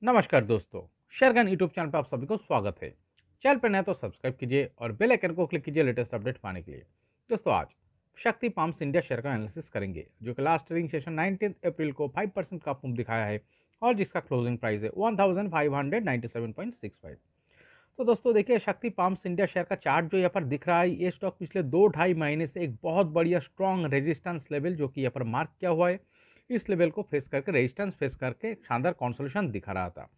नमस्कार दोस्तों, शेरगन YouTube channel पर आप सभी को स्वागत है। चैनल पर नए तो सब्सक्राइब कीजिए और बेल आइकन को क्लिक कीजिए लेटेस्ट अपडेट पाने के लिए। दोस्तों आज शक्ति पम्प्स इंडिया शेयर का एनालिसिस करेंगे जो कि लास्ट ट्रेडिंग सेशन 19 अप्रैल को 5% का पंप दिखाया है और जिसका क्लोजिंग प्राइस है 1597.65। तो दोस्तों देखिए, शक्ति पम्प्स इंडिया शेयर का चार्ट जो यहाँ पर दिख रहा है, ये स्टॉक पिछले 2-2.5 महीने से एक बहुत बढ़िया स्ट्रॉन्ग रेजिस्टेंस लेवल जो कि यहाँ पर मार्क किया हुआ है, इस लेवल को फेस करके रेजिस्टेंस फेस करके शानदार कंसोलिडेशन दिखा रहा था।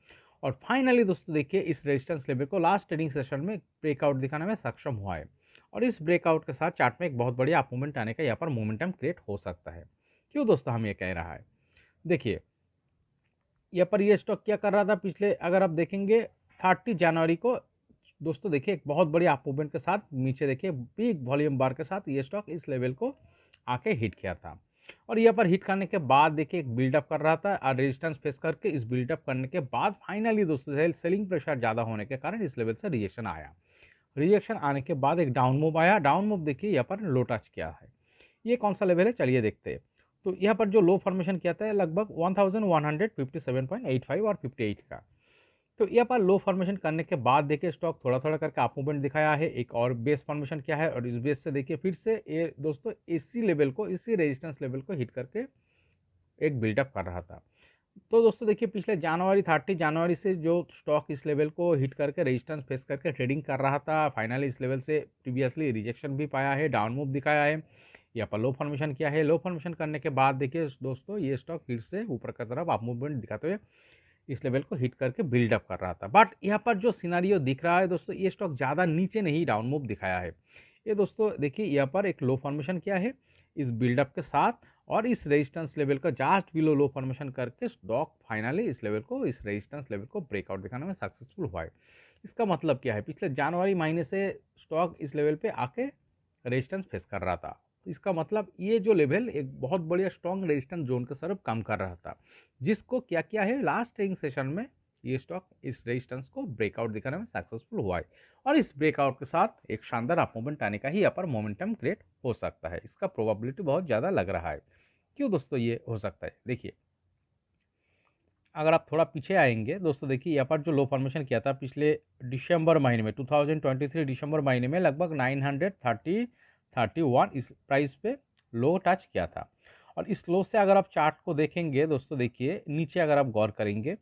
और फाइनली दोस्तों देखिए, इस रेजिस्टेंस लेवल को लास्ट ट्रेडिंग सेशन में ब्रेकआउट दिखाने में सक्षम हुआ है और इस ब्रेकआउट के साथ चार्ट में एक बहुत बढ़िया अप मूवमेंट आने का यहाँ पर मोमेंटम क्रिएट हो सकता है। क्यों दोस्तों हम ये कह रहा है, देखिए यहाँ पर ये स्टॉक क्या कर रहा था पिछले, अगर आप देखेंगे 30 जनवरी को दोस्तों देखिए एक बहुत बड़ी अप मूवमेंट के साथ नीचे देखिए बिग वॉल्यूम बार के साथ ये स्टॉक इस लेवल को आके हिट किया था और यहाँ पर हिट करने के बाद देखिए एक बिल्डअप कर रहा था और रेजिस्टेंस फेस करके इस बिल्डअप करने के बाद फाइनली दोस्तों सेलिंग प्रेशर ज़्यादा होने के कारण इस लेवल से रिजेक्शन आया। रिजेक्शन आने के बाद एक डाउन मूव आया, डाउन मूव देखिए यहाँ पर लो टच किया है। ये कौन सा लेवल है चलिए देखते हैं। तो यहाँ पर जो लो फॉर्मेशन किया था लगभग 1157.85 और 58 का। तो यहाँ पर लो फॉर्मेशन करने के बाद देखिए स्टॉक थोड़ा थोड़ा करके अप मूवमेंट दिखाया है, एक और बेस फॉर्मेशन किया है और इस बेस से देखिए फिर से ये दोस्तों इसी लेवल को, इसी रेजिस्टेंस लेवल को हिट करके एक बिल्डअप कर रहा था। तो दोस्तों देखिए पिछले जनवरी 30 जनवरी से जो स्टॉक इस लेवल को हिट करके रेजिस्टेंस फेस करके ट्रेडिंग कर रहा था, फाइनली इस लेवल से प्रीवियसली रिजेक्शन भी पाया है, डाउन मूव दिखाया है, यहाँ पर लो फॉर्मेशन किया है। लो फॉर्मेशन करने के बाद देखिए दोस्तों ये स्टॉक फिर से ऊपर की तरफ अप मूवमेंट दिखाते हुए इस लेवल को हिट करके बिल्डअप कर रहा था। बट यहाँ पर जो सिनारियो दिख रहा है दोस्तों, ये स्टॉक ज़्यादा नीचे नहीं डाउन मूव दिखाया है। ये दोस्तों देखिए यहाँ पर एक लो फॉर्मेशन किया है इस बिल्डअप के साथ और इस रेजिस्टेंस लेवल का जस्ट बिलो लो फॉर्मेशन करके स्टॉक फाइनली इस लेवल को, इस रेजिस्टेंस लेवल को ब्रेकआउट दिखाने में सक्सेसफुल हुआ है। इसका मतलब क्या है, पिछले जनवरी महीने से स्टॉक इस लेवल पे आके रेजिस्टेंस फेस कर रहा था। इसका मतलब ये जो लेवल एक बहुत बढ़िया स्ट्रॉन्ग रेजिस्टेंस जोन के तरफ काम कर रहा था, जिसको क्या किया है लास्ट ट्रेडिंग सेशन में ये स्टॉक इस रेजिस्टेंस को ब्रेकआउट दिखाने में सक्सेसफुल हुआ है और इस ब्रेकआउट के साथ एक शानदार अप मूवमेंट आने का ही यहाँ पर मोमेंटम क्रिएट हो सकता है। इसका प्रोबेबिलिटी बहुत ज़्यादा लग रहा है। क्यों दोस्तों ये हो सकता है, देखिए अगर आप थोड़ा पीछे आएंगे दोस्तों, देखिए यहाँ पर जो लो फॉर्मेशन किया था पिछले दिसंबर महीने में, 2023 दिसंबर महीने में लगभग 931 इस प्राइस पे लो टच किया था और इस लो से अगर आप चार्ट को देखेंगे दोस्तों, देखिए नीचे अगर आप गौर करेंगे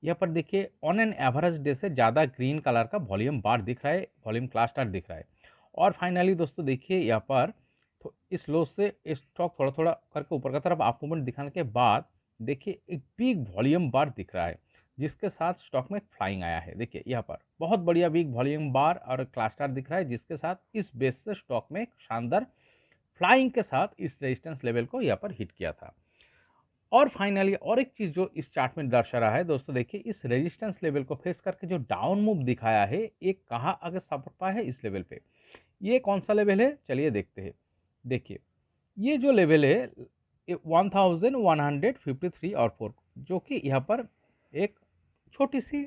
यहाँ पर देखिए ऑन एन एवरेज डे से ज़्यादा ग्रीन कलर का वॉल्यूम बार दिख रहा है, वॉल्यूम क्लस्टर दिख रहा है और फाइनली दोस्तों देखिए यहाँ पर तो इस लो से स्टॉक थोड़ा थोड़ा करके ऊपर की तरफ अप मूवमेंट दिखाने के बाद देखिए एक बिग वॉल्यूम बार दिख रहा है जिसके साथ स्टॉक में फ्लाइंग आया है। देखिए यहाँ पर बहुत बढ़िया बिग वॉल्यूम बार और क्लस्टर दिख रहा है जिसके साथ इस बेस से स्टॉक में एक शानदार फ्लाइंग के साथ इस रेजिस्टेंस लेवल को यहाँ पर हिट किया था। और फाइनली और एक चीज जो इस चार्ट में दर्शा रहा है दोस्तों, देखिए इस रेजिस्टेंस लेवल को फेस करके जो डाउन मूव दिखाया है, एक कहाँ आगे सपोर्ट पाया है इस लेवल पे। ये कौन सा लेवल है चलिए देखते हैं। देखिए ये जो लेवल है 1153 और 4, जो कि यहाँ पर एक छोटी सी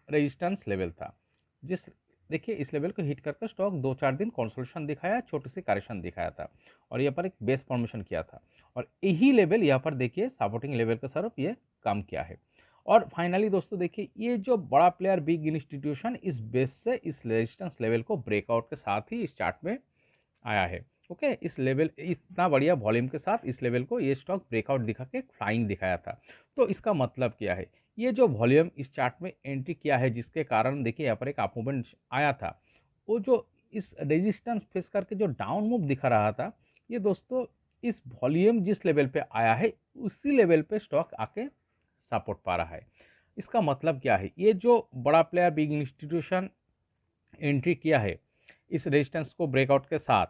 रेजिस्टेंस लेवल था, जिस देखिए इस लेवल को हिट करके स्टॉक 2-4 दिन कंसोलिडेशन दिखाया, छोटी सी करेक्शन दिखाया था और यहाँ पर एक बेस फॉर्मेशन किया था और यही लेवल यहाँ पर देखिए सपोर्टिंग लेवल के तरफ ये काम किया है। और फाइनली दोस्तों देखिए ये जो बड़ा प्लेयर बिग इंस्टीट्यूशन इस बेस से इस रेजिस्टेंस लेवल को ब्रेकआउट के साथ ही इस चार्ट में आया है। ओके, इस लेवल इतना बढ़िया वॉल्यूम के साथ इस लेवल को ये स्टॉक ब्रेकआउट दिखा के फ्लाइंग दिखाया था। तो इसका मतलब क्या है, ये जो वॉल्यूम इस चार्ट में एंट्री किया है जिसके कारण देखिए यहाँ पर एक अप मूवमेंट आया था, वो जो इस रेजिस्टेंस फेस करके जो डाउन मूव दिखा रहा था, ये दोस्तों इस वॉल्यूम जिस लेवल पे आया है उसी लेवल पे स्टॉक आके सपोर्ट पा रहा है। इसका मतलब क्या है, ये जो बड़ा प्लेयर बिग इंस्टीट्यूशन एंट्री किया है इस रेजिस्टेंस को ब्रेकआउट के साथ,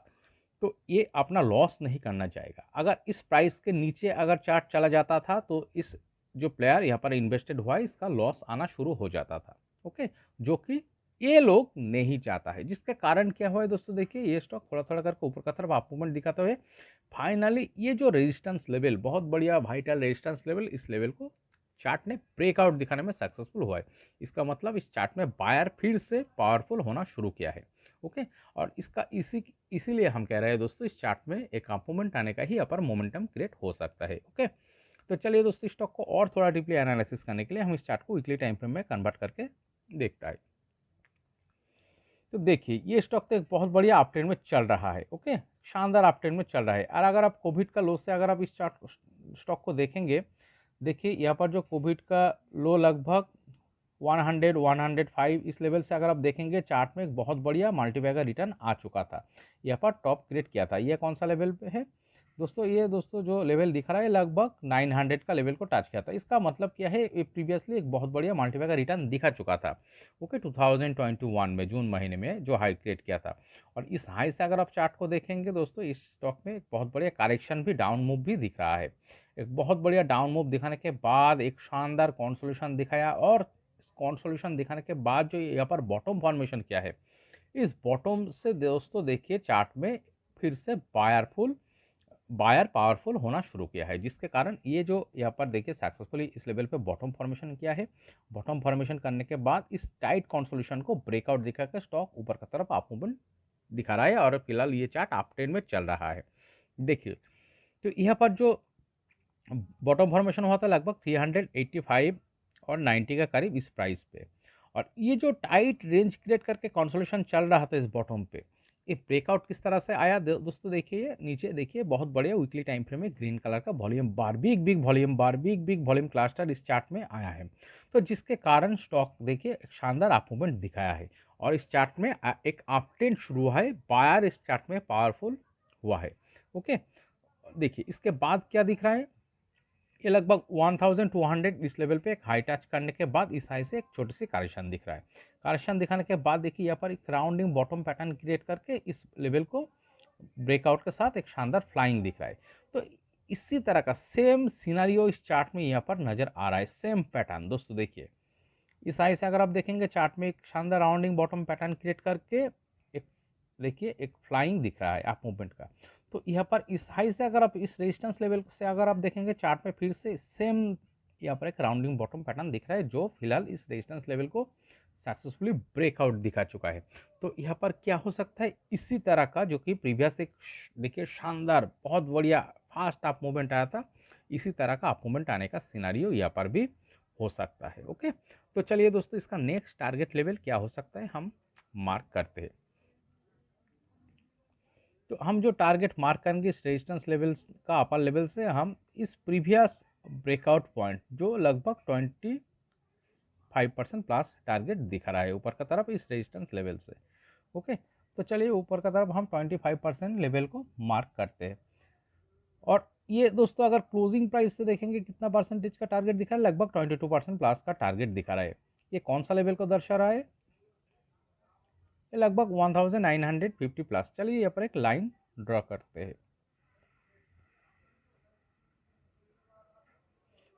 तो ये अपना लॉस नहीं करना चाहेगा। अगर इस प्राइस के नीचे अगर चार्ट चला जाता था तो इस जो प्लेयर यहाँ पर इन्वेस्टेड हुआ है इसका लॉस आना शुरू हो जाता था। ओके, जो कि ये लोग नहीं चाहता है, जिसके कारण क्या हुआ है दोस्तों, देखिए ये स्टॉक थोड़ा थोड़ा करके ऊपर की तरफ अप मूवमेंट दिखाते हुए फाइनली ये जो रेजिस्टेंस लेवल, बहुत बढ़िया वाइटल रेजिस्टेंस लेवल, इस लेवल को चार्ट ने ब्रेकआउट दिखाने में सक्सेसफुल हुआ है। इसका मतलब इस चार्ट में बायर फिर से पावरफुल होना शुरू किया है। ओके, और इसका इसीलिए हम कह रहे हैं दोस्तों इस चार्ट में एक अप मूवमेंट आने का ही अपर मोमेंटम क्रिएट हो सकता है। ओके, तो चलिए दोस्तों, स्टॉक को और थोड़ा डीपली एनालिसिस करने के लिए हम इस चार्ट को वीकली टाइम फ्रेम में कन्वर्ट करके देखता है। तो देखिए, ये स्टॉक तो एक बहुत बढ़िया अप ट्रेंड में चल रहा है। ओके, शानदार अप ट्रेंड में चल रहा है। और अगर आप कोविड का लो से अगर आप इस चार्ट स्टॉक को देखेंगे, देखिए यहाँ पर जो कोविड का लो लगभग 100 105 इस लेवल से अगर आप देखेंगे चार्ट में एक बहुत बढ़िया मल्टीबैगर रिटर्न आ चुका था, यहाँ पर टॉप क्रिएट किया था। ये कौन सा लेवल पे है दोस्तों? ये दोस्तों जो लेवल दिख रहा है लगभग 900 का लेवल को टच किया था। इसका मतलब क्या है, ये प्रीवियसली एक बहुत बढ़िया मल्टीबैगर रिटर्न दिखा चुका था। ओके, 2021 में जून महीने में जो हाई क्रिएट किया था। और इस हाई से अगर आप चार्ट को देखेंगे दोस्तों, इस स्टॉक में एक बहुत बढ़िया करेक्शन भी, डाउन मूव भी दिख रहा है। एक बहुत बढ़िया डाउन मूव दिखाने के बाद एक शानदार कॉन्सोल्यूशन दिखाया, और कॉन्सोल्यूशन दिखाने के बाद जो यहाँ पर बॉटम फॉर्मेशन किया है, इस बॉटम से दोस्तों देखिए चार्ट में फिर से बायर पावरफुल होना शुरू किया है, जिसके कारण ये जो यहाँ पर देखिए सक्सेसफुली इस लेवल पे बॉटम फॉर्मेशन किया है। बॉटम फॉर्मेशन करने के बाद इस टाइट कॉन्सोल्यूशन को ब्रेकआउट दिखाकर स्टॉक ऊपर की तरफ अप मूवमेंट दिखा रहा है, और फिलहाल ये चार्ट अप ट्रेंड में चल रहा है। देखिए, तो यहाँ पर जो बॉटम फॉर्मेशन हुआ था लगभग 385 और 90 का करीब इस प्राइस पे, और ये जो टाइट रेंज क्रिएट करके कंसोलिडेशन चल रहा था इस बॉटम पे, ये ब्रेकआउट किस तरह से आया दोस्तों? देखिए नीचे देखिए, बहुत बढ़िया वीकली टाइम फ्रेम में ग्रीन कलर का वॉल्यूम बार, बिग वॉल्यूम बार, बिग वॉल्यूम क्लस्टर इस चार्ट में आया है। तो जिसके कारण स्टॉक देखिए एक शानदार अप मूवमेंट दिखाया है, और इस चार्ट में एक अप ट्रेंड शुरू हुआ है, बायर इस चार्ट में पावरफुल हुआ है। ओके, देखिए इसके बाद क्या दिख रहा है, ये लगभग 1200 इस लेवल पे एक हाई टच करने के बाद इस हाई से एक छोटी सी करेक्शन दिख रहा है। करेक्शन दिखाने के बाद देखिए यहाँ पर एक राउंडिंग बॉटम पैटर्न क्रिएट करके इस लेवल को ब्रेकआउट के साथ एक शानदार फ्लाइंग दिख रहा है। तो इसी तरह का सेम सिनारियो इस चार्ट में यहाँ पर नजर आ रहा है, सेम पैटर्न दोस्तों। देखिए इस हाई से अगर आप देखेंगे चार्ट में एक शानदार राउंडिंग बॉटम पैटर्न क्रिएट करके एक देखिए एक फ्लाइंग दिख रहा है अप मूवमेंट का। तो यहाँ पर इस हाई से अगर आप इस रेजिस्टेंस लेवल से अगर आप देखेंगे चार्ट में फिर से सेम यहाँ पर एक राउंडिंग बॉटम पैटर्न दिख रहा है, जो फिलहाल इस रेजिस्टेंस लेवल को सक्सेसफुली ब्रेकआउट दिखा चुका है। तो यहाँ पर क्या हो सकता है, इसी तरह का जो कि प्रीवियस एक देखिए शानदार बहुत बढ़िया फास्ट अप मूवमेंट आया था, इसी तरह का अप मूवमेंट आने का सिनारियो यहाँ पर भी हो सकता है। ओके, तो चलिए दोस्तों, इसका नेक्स्ट टारगेट लेवल क्या हो सकता है हम मार्क करते हैं। तो हम जो टारगेट मार्क करेंगे इस रेजिस्टेंस लेवल का अपर लेवल से, हम इस प्रीवियस ब्रेकआउट पॉइंट जो लगभग 25% प्लस टारगेट दिखा रहा है ऊपर की तरफ इस रेजिस्टेंस लेवल से। ओके, तो चलिए ऊपर की तरफ हम 25% लेवल को मार्क करते हैं। और ये दोस्तों अगर क्लोजिंग प्राइस से देखेंगे कितना परसेंटेज का टारगेट दिखा रहा है, लगभग 22% प्लस का टारगेट दिखा रहा है। ये कौन सा लेवल को दर्शा रहा है, ये लगभग 1950 प्लस। चलिए यहाँ पर एक लाइन ड्रॉ करते हैं।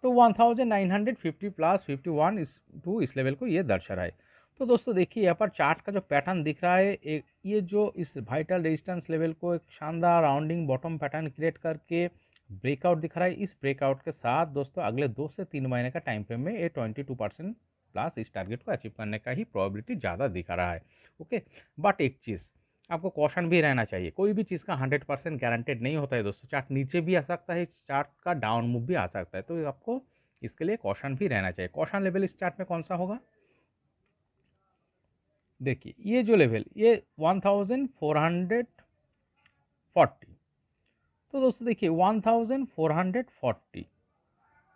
तो 1950 प्लस 51 इस लेवल को ये दर्शा रहा है। तो दोस्तों देखिए यहाँ पर चार्ट का जो पैटर्न दिख रहा है, एक ये जो इस वाइटल रेजिस्टेंस लेवल को एक शानदार राउंडिंग बॉटम पैटर्न क्रिएट करके ब्रेकआउट दिख रहा है। इस ब्रेकआउट के साथ दोस्तों अगले 2 से 3 महीने का टाइम फ्रेम में ये 22% प्लस इस टारगेट को अचीव करने का ही प्रोबेबिलिटी ज़्यादा दिखा रहा है। ओके, बट एक चीज़ आपको कॉशन भी रहना चाहिए, कोई भी चीज़ का 100% गारंटेड नहीं होता है दोस्तों। चार्ट नीचे भी आ सकता है, चार्ट का डाउन मूव भी आ सकता है, तो आपको इसके लिए कॉशन भी रहना चाहिए। कॉशन लेवल इस चार्ट में कौन सा होगा, देखिए ये जो लेवल ये 1440। तो दोस्तों देखिए 1440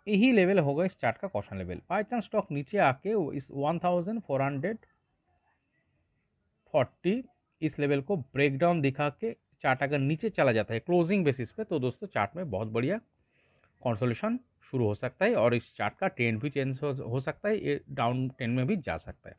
यही लेवल होगा इस चार्ट का caution level. By chance stock नीचे आके इस 1440 इस लेवल को ब्रेक डाउन दिखा के चार्ट अगर नीचे चला जाता है क्लोजिंग बेसिस पे, तो दोस्तों चार्ट में बहुत बढ़िया कंसोलिडेशन शुरू हो सकता है, और इस चार्ट का ट्रेंड भी चेंज हो सकता है, ये डाउन ट्रेंड में भी जा सकता है।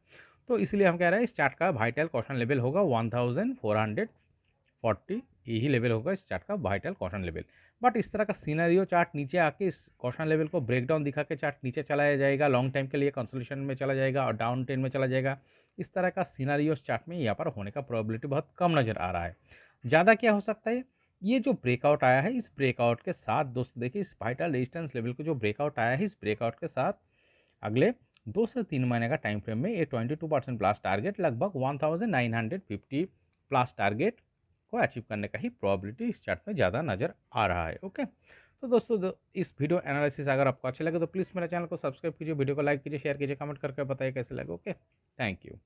तो इसलिए हम कह रहे हैं इस चार्ट का वाइटल कॉशन लेवल होगा 1440, यही लेवल होगा इस चार्ट का वाइटल कॉशन लेवल। बट इस तरह का सीनरियो चार्ट नीचे आके इस कॉशन लेवल को ब्रेकडाउन दिखा के चार्ट नीचे चलाया जाएगा, लॉन्ग टाइम के लिए कंसोलिडेशन में चला जाएगा और डाउन ट्रेंड में चला जाएगा, इस तरह का सीनरियो चार्ट में यहाँ पर होने का प्रोबेबिलिटी बहुत कम नजर आ रहा है। ज़्यादा क्या हो सकता है, ये जो ब्रेकआउट आया है इस ब्रेकआउट के साथ दोस्तों देखिए इस वाइटल रेजिस्टेंस लेवल को जो ब्रेकआउट आया है, इस ब्रेकआउट के साथ अगले 2 से 3 महीने का टाइम फ्रेम में ये 22% प्लस टारगेट लगभग 1950 प्लस टारगेट को अचीव करने का ही प्रोबेबिलिटी इस चार्ट में ज़्यादा नज़र आ रहा है। ओके, तो दोस्तों इस वीडियो एनालिसिस अगर आपको अच्छा लगे तो प्लीज़ मेरे चैनल को सब्सक्राइब कीजिए, वीडियो को लाइक कीजिए, शेयर कीजिए, कमेंट करके बताइए कैसे लगे। Okay, thank you.